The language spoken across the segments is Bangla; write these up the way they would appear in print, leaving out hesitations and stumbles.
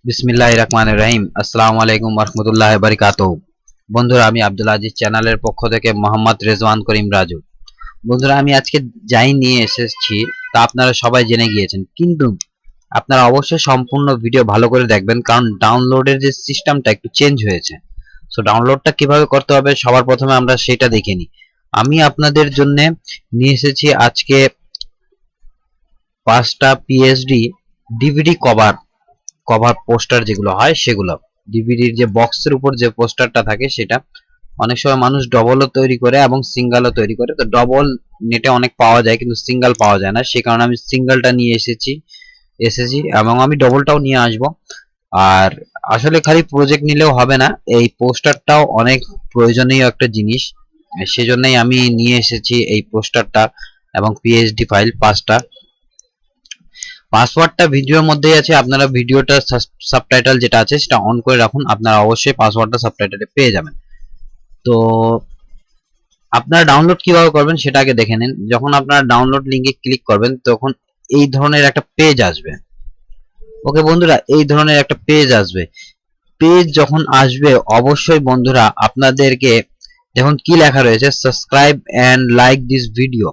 বিসমিল্লাহির রহমানির রহিম। আসসালামু আলাইকুম ওয়া বারাকাতুহু। বন্ধুরা, আমি আব্দুল আজিজ চ্যানেলের পক্ষ থেকে মোহাম্মদ রেজওয়ান করিম রাজু। বন্ধুরা, আমি আজকে যাই নিয়ে এসেছি তা আপনারা সবাই জেনে গিয়েছেন, কিন্তু আপনারা অবশ্যই সম্পূর্ণ ভিডিও ভালো করে দেখবেন, কারণ ডাউনলোডের যে সিস্টেমটা একটু চেঞ্জ হয়েছে। সো ডাউনলোডটা কিভাবে করতে হবে সবার প্রথমে আমরা সেটা দেখে নিই। আমি আপনাদের জন্য নিয়ে এসেছি আজকে 5টা PhD DVD cover cover poster যেগুলো হয় সেগুলো। ডিভিডির যে বক্সের উপর যে পোস্টারটা থাকে সেটা অনেক সময় মানুষ ডবলও তৈরি করে এবং সিঙ্গেলও তৈরি করে। তো ডবল নেটে অনেক পাওয়া যায়, কিন্তু সিঙ্গেল পাওয়া যায় না, সেই কারণে আমি সিঙ্গেলটা নিয়ে এসেছি এবং আমি ডবলটাও নিয়ে আসব। আর আসলে খালি প্রজেক্ট নিলেও হবে না, এই পোস্টারটাও অনেক প্রয়োজনীয় একটা জিনিস। সেজন্যই আমি নিয়ে এসেছি এই পোস্টারটা এবং পিএইচডি ফাইল 5টা। পাসওয়ার্ডটা ভিডিওর মধ্যেই আছে, আপনারা ভিডিওটা সাবটাইটেল যেটা আছে সেটা অন করে রাখুন, আপনারা অবশ্যই পাসওয়ার্ডটা সাবটাইটেলে পেয়ে যাবেন। তো আপনারা ডাউনলোড কিভাবে করবেন সেটা আগে দেখে নিন। যখন আপনারা ডাউনলোড লিংকে ক্লিক করবেন তখন এই ধরনের একটা পেজ আসবে। ওকে বন্ধুরা, এই ধরনের একটা পেজ আসবে। পেজ যখন আসবে অবশ্যই বন্ধুরা আপনাদেরকে দেখুন কি লেখা রয়েছে, subscribe and like this video.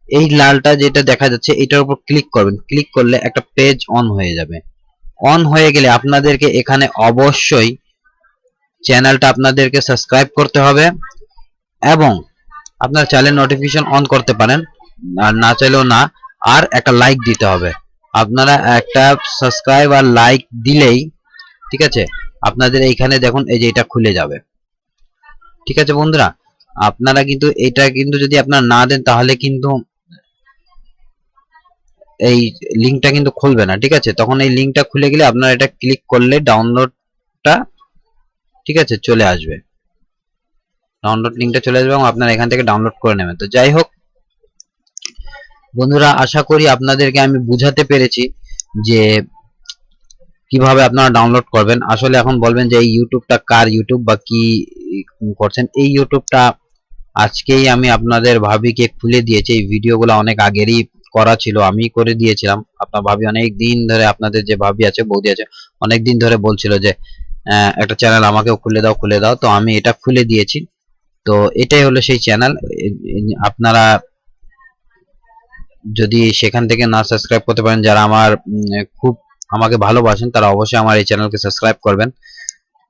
এই লালটা যেটা দেখা যাচ্ছে এটার উপর ক্লিক করবেন। ক্লিক করলে একটা পেজ অন হয়ে যাবে। অন হয়ে গেলে আপনাদেরকে এখানে অবশ্যই চ্যানেলটা আপনাদেরকে সাবস্ক্রাইব করতে হবে এবং আপনার চ্যানেল নোটিফিকেশন অন করতে পারেন, আর না চাইলেও না। আর একটা লাইক দিতে হবে। আপনারা একটা সাবস্ক্রাইব আর লাইক দিলেই ঠিক আছে, আপনাদের এইখানে দেখুন এই যে এটা খুলে যাবে। ঠিক আছে বন্ধুরা, আপনারা কিন্তু এটা কিন্তু যদি আপনারা না দেন তাহলে কিন্তু এই লিংকটা কিন্তু খুলবে না। ঠিক আছে, তখন এই লিংকটা খুলে গেলে আপনারা এটা ক্লিক করলে ডাউনলোডটা ঠিক আছে চলে আসবে। ডাউনলোড লিংকটা চলে আসবে এবং আপনারা এখান থেকে ডাউনলোড করে নেবেন। তো যাই হোক বন্ধুরা, আশা করি আপনাদেরকে আমি বুঝাতে পেরেছি যে কিভাবে আপনারা ডাউনলোড করবেন। আসলে এখন বলবেন যে এই ইউটিউবটা কার ইউটিউব বা কি করছেন। এই ইউটিউবটা আজকেই আমি আপনাদের ভাবিকে খুলে দিয়েছি। এই ভিডিওগুলো অনেক আগেরই করা ছিল, আমি করে দিয়েছিলাম। আপনার ভাবি অনেক দিন ধরে, আপনাদের যে ভাবি আছে বৌদি আছে, অনেক দিন ধরে বলছিল যে একটা চ্যানেল আমাকেও খুলে দাও খুলে দাও, তো আমি এটা খুলে দিয়েছি। তো এটাই হলো সেই চ্যানেল। আপনারা যদি সেখান থেকে না সাবস্ক্রাইব করতে পারেন, যারা আমার খুব আমাকে ভালোবাসেন তারা অবশ্যই আমার এই চ্যানেলকে সাবস্ক্রাইব করবেন।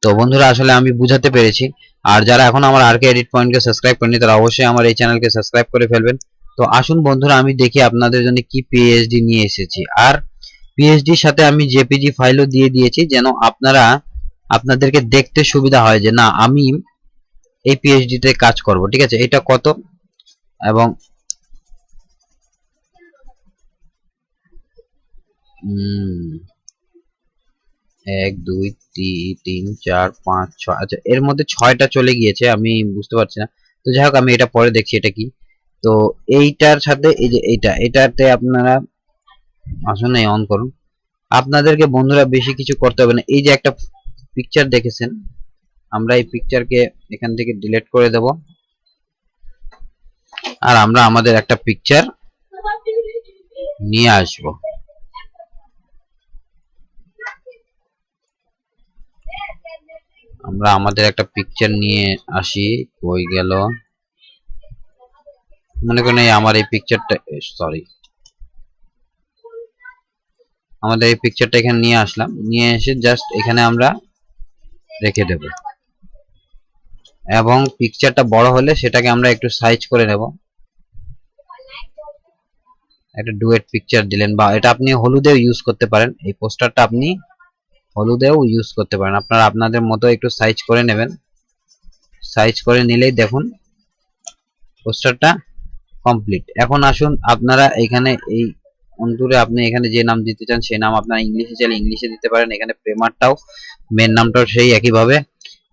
তো বন্ধুরা, আসলে আমি বুঝাতে পেরেছি। আর যারা এখন আমার আরকে এডিট পয়েন্টকে সাবস্ক্রাইব করেনি তারা অবশ্যই আমার এই চ্যানেলকে সাবস্ক্রাইব করে ফেলবেন। তো আসুন বন্ধুরা, আমি দেখি আপনাদের জন্য কি পিএইচডি নিয়ে এসেছি। আর পিএইচডির সাথে আমি জেপিজি ফাইলও দিয়ে দিয়েছি, যেন আপনাদেরকে দেখতে সুবিধা হয় যে না আমি এই পিএইচডি তে কাজ করব। ঠিক আছে, এটা কত এবং 1 2 3 4 5 6, আচ্ছা এর মধ্যে 6টা চলে গিয়েছে, আমি বুঝতে পারছি না। তো যাই হোক আমি এটা পরে দেখছি এটা কি। তো এইটার সাথে এই যে এটাতে আপনারা আসলে অন করুন। আপনাদেরকে বন্ধুরা বেশি কিছু করতে হবে না। এই যে একটা পিকচার দেখেছেন, আমরা এই পিকচারকে এখান থেকে ডিলিট করে দেব আর আমরা আমাদের একটা পিকচার নিয়ে আসব। আমরা আমাদের একটা পিকচার নিয়ে আসি। কই গেল, মনে করেন এই আমার এই পিকচারটা, সরি, আমাদের এই পিকচারটা এখানে নিয়ে আসলাম। নিয়ে এসে জাস্ট এখানে আমরা রেখে দেব এবং পিকচারটা বড় হলে সেটাকে আমরা একটু সাইজ করে নেব। একটা ডুয়েট পিকচার দিলেন, বা এটা আপনি হলুদেও ইউজ করতে পারেন। এই পোস্টারটা আপনি হলুদেও ইউজ করতে পারেন, আপনারা আপনাদের মতো একটু সাইজ করে নেবেন। সাইজ করে নিলেই দেখুন পোস্টারটা কমপ্লিট। এখন আসুন আপনারা এখানে এই অন্তরে আপনি এখানে যে নাম দিতে চান সেই নাম আপনারা ইংলিশে চাইলে ইংলিশে দিতে পারেন। এখানে প্রেমারটাও মেন নামটাও সেই একইভাবে।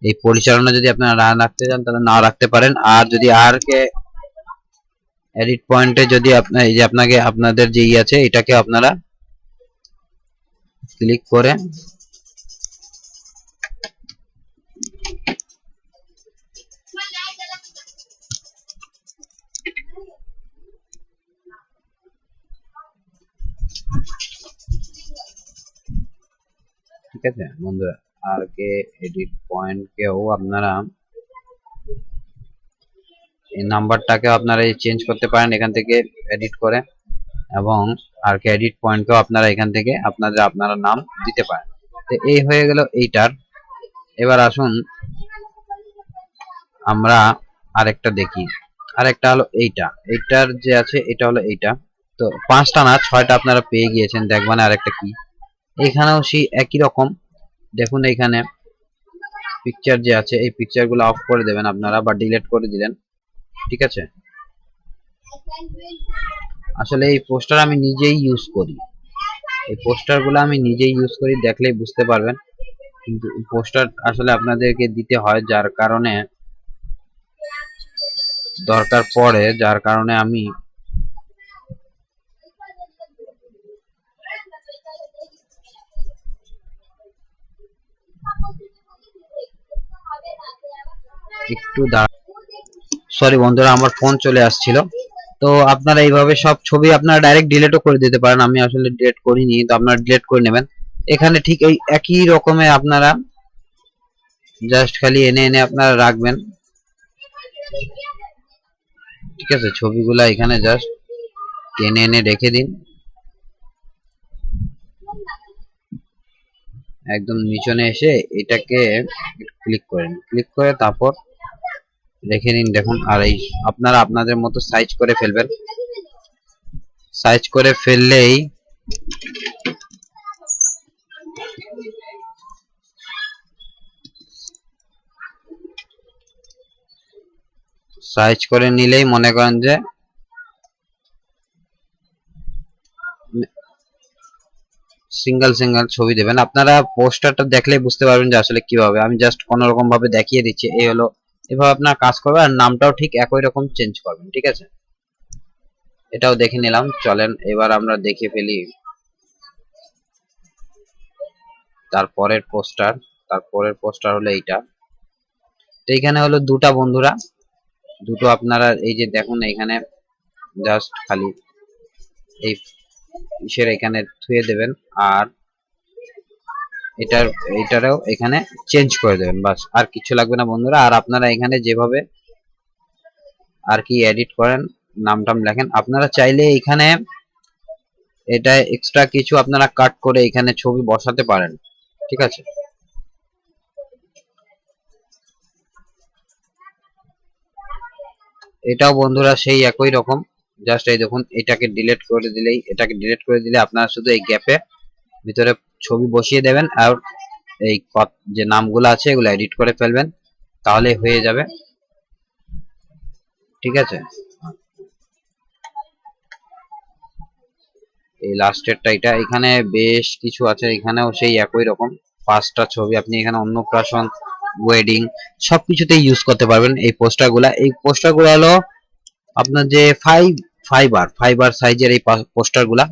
এই পরিচালনা যদি আপনারা না রাখতে চান তাহলে না রাখতে পারেন। আর যদি আর কে এডিট পয়েন্টে যদি আপনার এই যে আপনাকে আপনাদের যে আছে এটাকে আপনারা ক্লিক করে আছে বন্ধুরা। আর কে এডিট পয়েন্ট কেও আপনারা এই নাম্বারটাকে আপনারা চেঞ্জ করতে পারেন এখান থেকে এডিট করে, এবং আর কে এডিট পয়েন্টকেও আপনারা এখান থেকে আপনারা নাম দিতে পারেন। তো এই হয়ে গেল এইটার। এবার আসুন আমরা আরেকটা দেখি। আরেকটা হলো এইটার যে আছে, এটা হলো এইটা। তো 5টা না 6টা আপনারা পেয়ে গিয়েছেন। দেখবেন আরেকটা কি, এখানেও সেই একই রকম। দেখুন এখানে পিকচার যে আছে, এই পিকচারগুলো অফ করে দেবেন আপনারা বা ডিলিট করে দিলেন, ঠিক আছে। আসলে এই পোস্টার আমি নিজেই ইউজ করি, এই পোস্টারগুলো আমি নিজেই ইউজ করি, দেখলেই বুঝতে পারবেন। কিন্তু পোস্টার আসলে আপনাদেরকে দিতে হয়, যার কারণে দরকার পড়ে, যার কারণে আমি একটু সরি বন্ধুরা, আমার ফোন চলে আসছিল। তো আপনারা এইভাবে সব ছবি আপনারা ডাইরেক্ট ডিলিটও করে দিতে পারেন, আমি আসলে ডিলিট করিনি, তো আপনারা ডিলিট করে নেবেন। এখানে ঠিক এই একই রকমের আপনারা জাস্ট খালি এনে এনে আপনারা রাখবেন, ঠিক আছে। ছবিগুলা এখানে জাস্ট টেনে এনে রেখে দিন, একদম নিচনে এসে এটাকে ক্লিক করেন, ক্লিক করে তারপর রেখে নিন। দেখুন, আর এই আপনারা আপনাদের মতো সাইজ করে ফেলবেন। সাইজ করে ফেললেই সাইজ করে নিলেই মনে করেন যে সিঙ্গেল সিঙ্গেল ছবি দেবেন। আপনারা পোস্টারটা দেখলেই বুঝতে পারবেন যে আসলে কিভাবে, আমি জাস্ট কোন রকম ভাবে দেখিয়ে দিচ্ছি। এই হলো, এভাবে আপনার কাজ করবে, আর নামটাও ঠিক একই রকম চেঞ্জ করবেন, ঠিক আছে। এটাও দেখে নিলাম, চলেন এবার আমরা দেখে ফেলি তারপরের পোস্টার হলো এইটা। তো এইখানে হলো দুটা বন্ধুরা, দুটো আপনারা এই যে দেখুন এখানে জাস্ট খালি এই ইসের এখানে থুয়ে দেবেন, আর এটারও এখানে চেঞ্জ করে দেবেন, বাস আর কিছু লাগবে না বন্ধুরা। আর আপনারা এখানে যেভাবে আর কি এডিট করেন, নাম টাম লেখেন, আপনারা চাইলে এখানে এটা এক্সট্রা কিছু আপনারা কাট করে এখানে ছবি বসাতে পারেন, ঠিক আছে। এটাও বন্ধুরা সেই একই রকম, জাস্ট এই দেখুন এটাকে ডিলিট করে দিলে আপনারা শুধু এই গ্যাপে ভিতরে ছবি বসিয়ে দেবেন, আর এই যে নামগুলো আছে এগুলো এডিট করে ফেলবেন, তাহলে হয়ে যাবে, ঠিক আছে। এই লাস্টেরটা এটা, এখানে বেশ কিছু আছে, এখানেও সেই একই রকম 5টা ছবি আপনি এখানে অন্নপ্রাশন, ওয়েডিং সবকিছুতেই ইউজ করতে পারবেন। এই পোস্টারগুলো হলো আপনার যে ফাইবার সাইজের এই পোস্টারগুলা,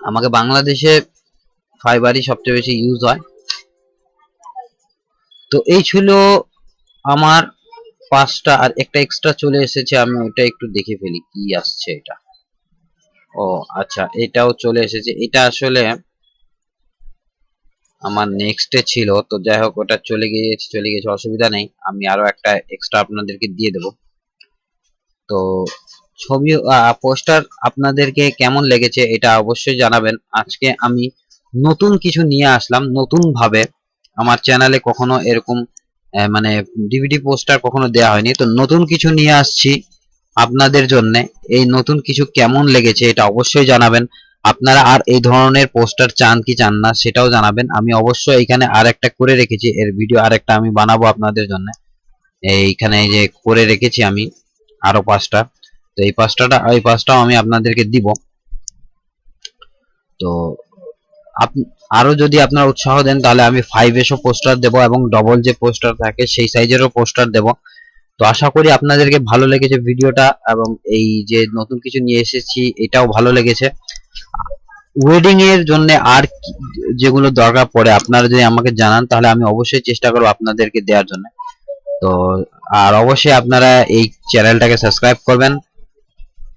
আমাকে বাংলাদেশে ফাইবারই সবচেয়ে বেশি ইউজ হয়। তো এই ছিল আমার 5টা, আর একটা এক্সট্রা চলে এসেছে, আমি ওটা একটু দেখে ফেলি কি আসছে এটা। ও আচ্ছা, এটাও চলে এসেছে, এটা আসলে আমার নেক্সটে ছিল, তো যাই হোক ওটা চলে গিয়েছে, অসুবিধা নেই, আমি আরো একটা এক্সট্রা আপনাদেরকে দিয়ে দেব। তো ছবি পোস্টার আপনাদেরকে কেমন লেগেছে এটা অবশ্যই জানাবেন। আজকে আমি নতুন কিছু নিয়ে আসলাম, নতুন ভাবে, আমার চ্যানেলে কখনো এরকম মানে ডিভিডি পোস্টার কখনো দেয়া হয়নি, তো নতুন কিছু নিয়ে আসছি আপনাদের জন্য। এই নতুন কিছু কেমন লেগেছে এটা অবশ্যই জানাবেন। আপনারা আর এই ধরনের পোস্টার চান কি চান না সেটাও জানাবেন। আমি অবশ্যই এখানে আরেকটা করে রেখেছি, এর ভিডিও আরেকটা আমি বানাবো আপনাদের জন্য। এইখানে যে করে রেখেছি আমি আরো 5টা, তো এই 5টাও আমি আপনাদেরকে দিব। তো আরো যদি আপনারা উৎসাহ দেন তাহলে আমি 5 পোস্টার দেব, এবং ডবল যে পোস্টার থাকে সেই সাইজেরও পোস্টার দেব। তো আশা করি আপনাদেরকে ভালো লেগেছে ভিডিওটা, এবং এই যে নতুন কিছু নিয়ে এসেছি এটাও ভালো লেগেছে। ওয়েডিং এর জন্য আর যেগুলো দরকার পড়ে আপনারা যদি আমাকে জানান, তাহলে আমি অবশ্যই চেষ্টা করব আপনাদেরকে দেওয়ার জন্য। তো আর অবশ্যই আপনারা এই চ্যানেলটাকে সাবস্ক্রাইব করবেন।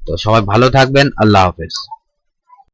তো সবাই ভালো থাকবেন, আল্লাহ হাফেজ।